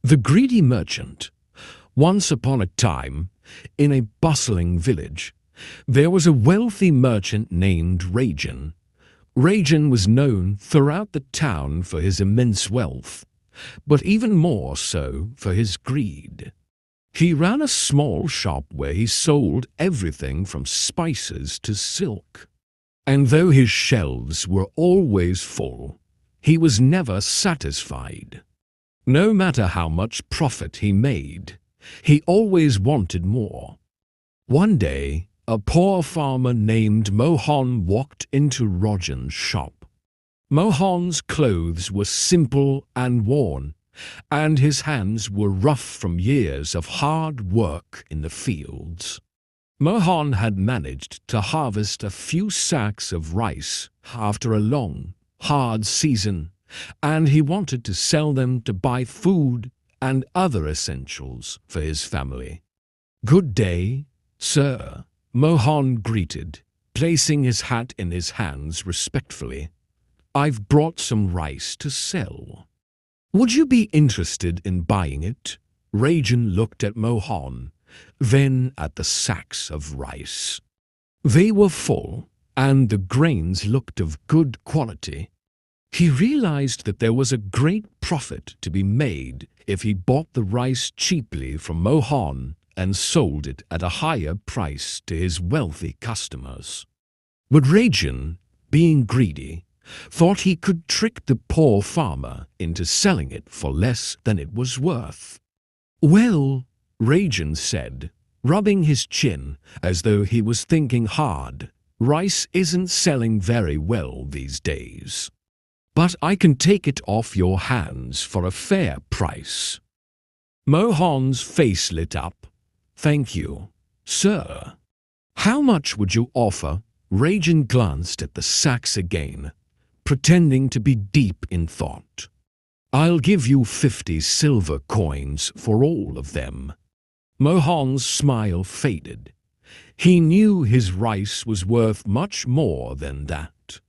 The greedy merchant. Once upon a time, in a bustling village, there was a wealthy merchant named Rajan. Rajan was known throughout the town for his immense wealth, but even more so for his greed. He ran a small shop where he sold everything from spices to silk. And though his shelves were always full, he was never satisfied. No matter how much profit he made, he always wanted more. One day, a poor farmer named Mohan walked into Rajan's shop. Mohan's clothes were simple and worn, and his hands were rough from years of hard work in the fields. Mohan had managed to harvest a few sacks of rice after a long, hard season, and he wanted to sell them to buy food and other essentials for his family. "Good day, sir," Mohan greeted, placing his hat in his hands respectfully. "I've brought some rice to sell. Would you be interested in buying it?" Rajan looked at Mohan, then at the sacks of rice. They were full, and the grains looked of good quality. He realized that there was a great profit to be made if he bought the rice cheaply from Mohan and sold it at a higher price to his wealthy customers. But Rajan, being greedy, thought he could trick the poor farmer into selling it for less than it was worth. "Well," Rajan said, rubbing his chin as though he was thinking hard, "rice isn't selling very well these days. But I can take it off your hands for a fair price." Mohan's face lit up. "Thank you, sir. How much would you offer?" Rajan glanced at the sacks again, pretending to be deep in thought. "I'll give you 50 silver coins for all of them." Mohan's smile faded. He knew his rice was worth much more than that.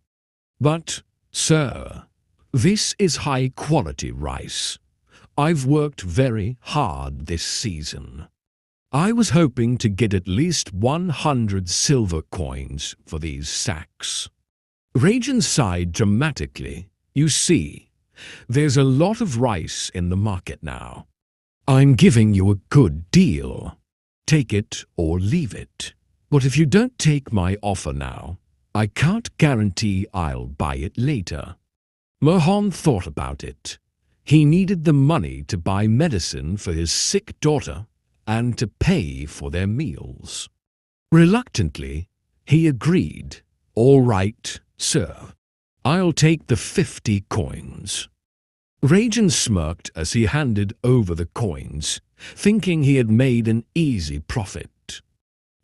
"But, sir, this is high-quality rice. I've worked very hard this season. I was hoping to get at least 100 silver coins for these sacks." Rajan sighed dramatically. "You see, there's a lot of rice in the market now. I'm giving you a good deal. Take it or leave it. But if you don't take my offer now, I can't guarantee I'll buy it later." Mohan thought about it. He needed the money to buy medicine for his sick daughter and to pay for their meals. Reluctantly, he agreed. "All right, sir. I'll take the 50 coins." Rajan smirked as he handed over the coins, thinking he had made an easy profit.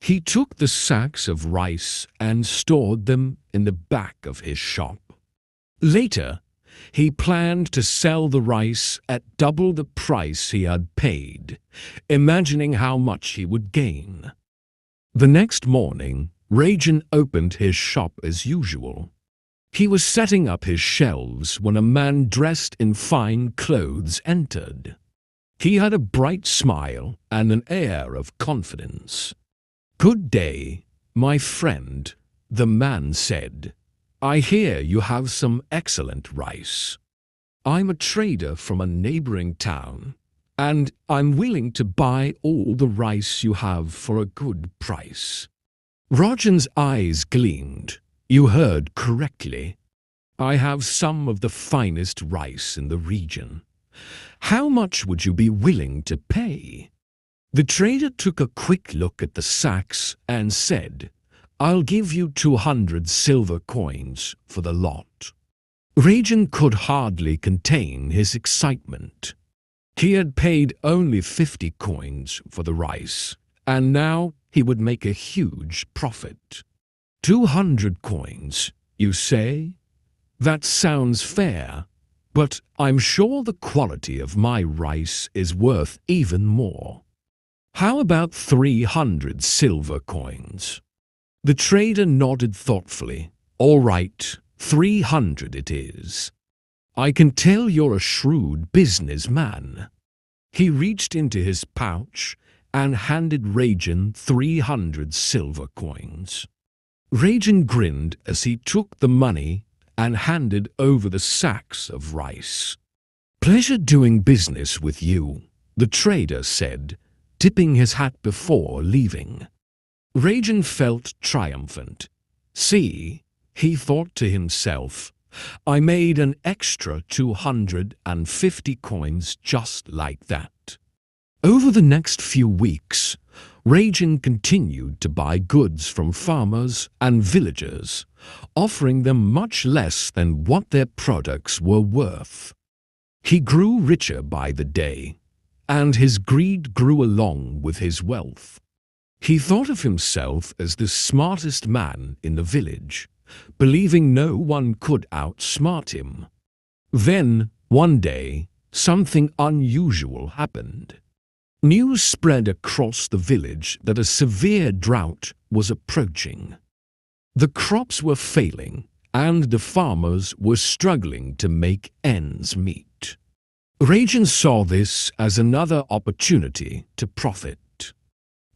He took the sacks of rice and stored them in the back of his shop. Later, he planned to sell the rice at double the price he had paid, imagining how much he would gain. The next morning, Rajan opened his shop as usual. He was setting up his shelves when a man dressed in fine clothes entered. He had a bright smile and an air of confidence. "Good day, my friend," the man said. "I hear you have some excellent rice. I'm a trader from a neighboring town, and I'm willing to buy all the rice you have for a good price." Rajan's eyes gleamed. "You heard correctly. I have some of the finest rice in the region. How much would you be willing to pay?" The trader took a quick look at the sacks and said, "I'll give you 200 silver coins for the lot." Rajan could hardly contain his excitement. He had paid only 50 coins for the rice, and now he would make a huge profit. 200 coins, you say? That sounds fair, but I'm sure the quality of my rice is worth even more. How about 300 silver coins? The trader nodded thoughtfully. "All right, 300 it is. I can tell you're a shrewd businessman." He reached into his pouch and handed Rajan 300 silver coins. Rajan grinned as he took the money and handed over the sacks of rice. "Pleasure doing business with you," the trader said, tipping his hat before leaving. Rajan felt triumphant. "See," he thought to himself, "I made an extra 250 coins just like that." Over the next few weeks, Rajan continued to buy goods from farmers and villagers, offering them much less than what their products were worth. He grew richer by the day, and his greed grew along with his wealth. He thought of himself as the smartest man in the village, believing no one could outsmart him. Then, one day, something unusual happened. News spread across the village that a severe drought was approaching. The crops were failing, and the farmers were struggling to make ends meet. Rajan saw this as another opportunity to profit.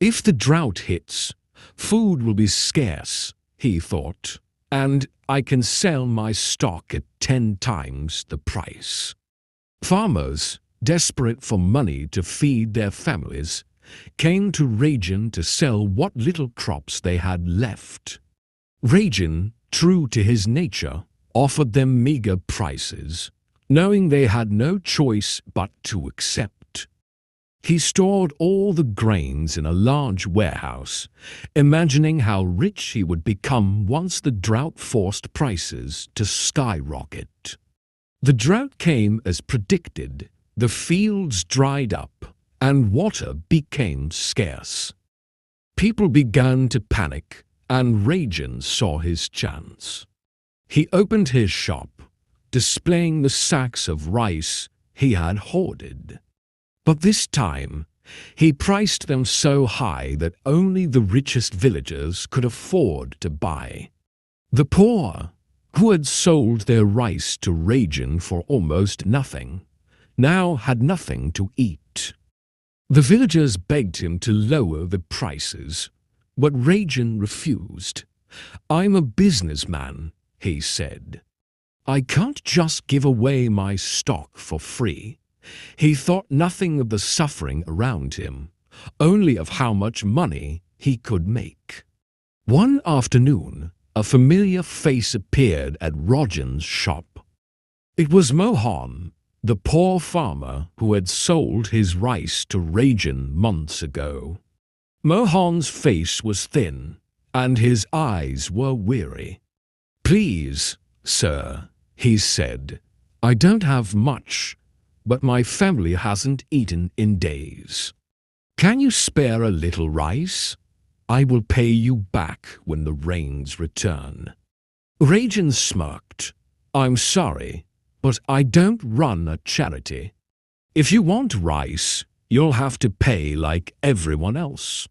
"If the drought hits, food will be scarce," he thought, "and I can sell my stock at 10 times the price." Farmers, desperate for money to feed their families, came to Rajan to sell what little crops they had left. Rajan, true to his nature, offered them meager prices, knowing they had no choice but to accept. He stored all the grains in a large warehouse, imagining how rich he would become once the drought forced prices to skyrocket. The drought came as predicted. The fields dried up, and water became scarce. People began to panic, and Rajan saw his chance. He opened his shop, displaying the sacks of rice he had hoarded. But this time, he priced them so high that only the richest villagers could afford to buy. The poor, who had sold their rice to Rajan for almost nothing, now had nothing to eat. The villagers begged him to lower the prices, but Rajan refused. "I'm a businessman," he said. "I can't just give away my stock for free." He thought nothing of the suffering around him, only of how much money he could make. One afternoon, a familiar face appeared at Rajan's shop. It was Mohan, the poor farmer who had sold his rice to Rajan months ago. Mohan's face was thin, and his eyes were weary. "Please, sir," he said, "I don't have much, but my family hasn't eaten in days. Can you spare a little rice? I will pay you back when the rains return." Rajan smirked. "I'm sorry, but I don't run a charity. If you want rice, you'll have to pay like everyone else."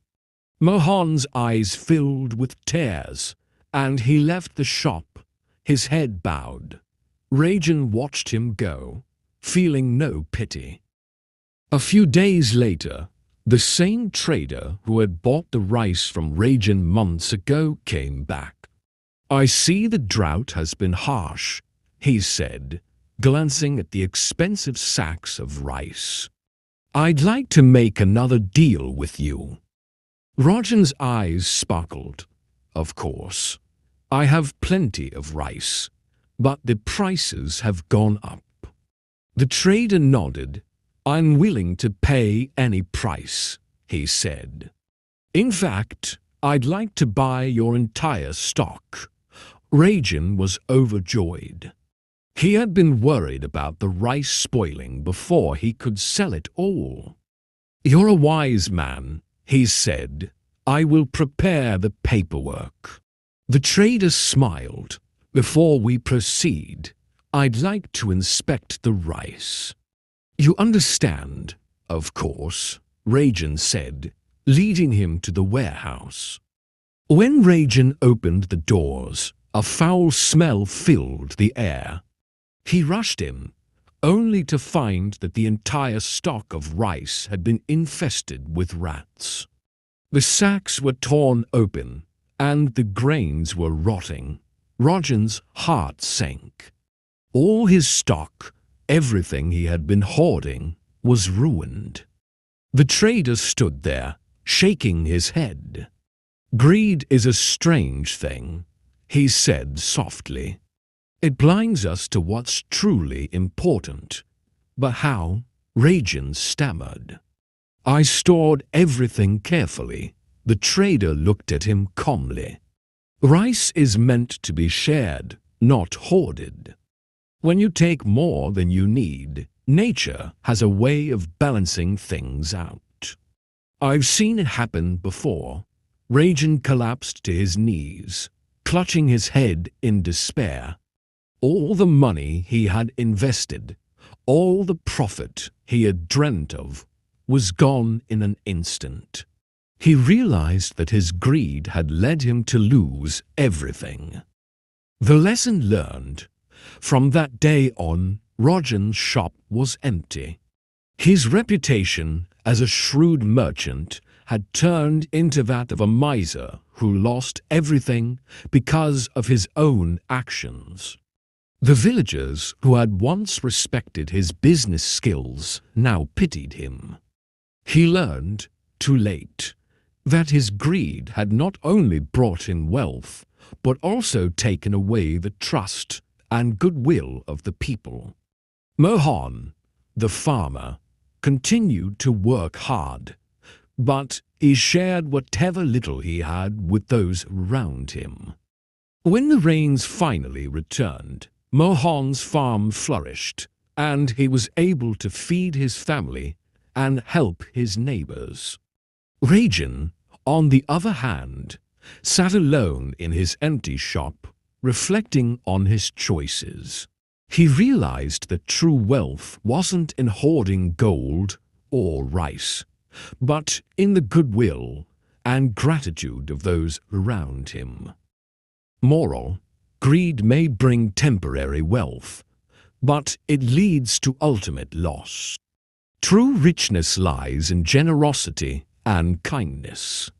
Mohan's eyes filled with tears, and he left the shop, his head bowed. Rajan watched him go, feeling no pity. A few days later, the same trader who had bought the rice from Rajan months ago came back. "I see the drought has been harsh," he said, glancing at the expensive sacks of rice. "I'd like to make another deal with you." Rajan's eyes sparkled. "Of course. I have plenty of rice, but the prices have gone up." The trader nodded. "I'm willing to pay any price," he said. "In fact, I'd like to buy your entire stock." Rajan was overjoyed. He had been worried about the rice spoiling before he could sell it all. "You're a wise man," he said. "I will prepare the paperwork." The trader smiled. "Before we proceed, I'd like to inspect the rice." "You understand, of course," Rajan said, leading him to the warehouse. When Rajan opened the doors, a foul smell filled the air. He rushed in, only to find that the entire stock of rice had been infested with rats. The sacks were torn open, and the grains were rotting. Rajan's heart sank. All his stock, everything he had been hoarding, was ruined. The trader stood there, shaking his head. "Greed is a strange thing," he said softly. "It blinds us to what's truly important." "But how?" Rajan stammered. "I stored everything carefully." The trader looked at him calmly. "Rice is meant to be shared, not hoarded. When you take more than you need, nature has a way of balancing things out." "I've seen it happen before." Rajan collapsed to his knees, clutching his head in despair. All the money he had invested, all the profit he had dreamt of, was gone in an instant. He realized that his greed had led him to lose everything. The lesson learned: from that day on, Rajan's shop was empty. His reputation as a shrewd merchant had turned into that of a miser who lost everything because of his own actions. The villagers who had once respected his business skills now pitied him. He learned, too late, that his greed had not only brought him wealth, but also taken away the trust and goodwill of the people. Mohan, the farmer, continued to work hard, but he shared whatever little he had with those around him. When the rains finally returned, Mohan's farm flourished, and he was able to feed his family and help his neighbors. Rajan, on the other hand, sat alone in his empty shop, reflecting on his choices. He realized that true wealth wasn't in hoarding gold or rice, but in the goodwill and gratitude of those around him. Moral: greed may bring temporary wealth, but it leads to ultimate loss. True richness lies in generosity and kindness.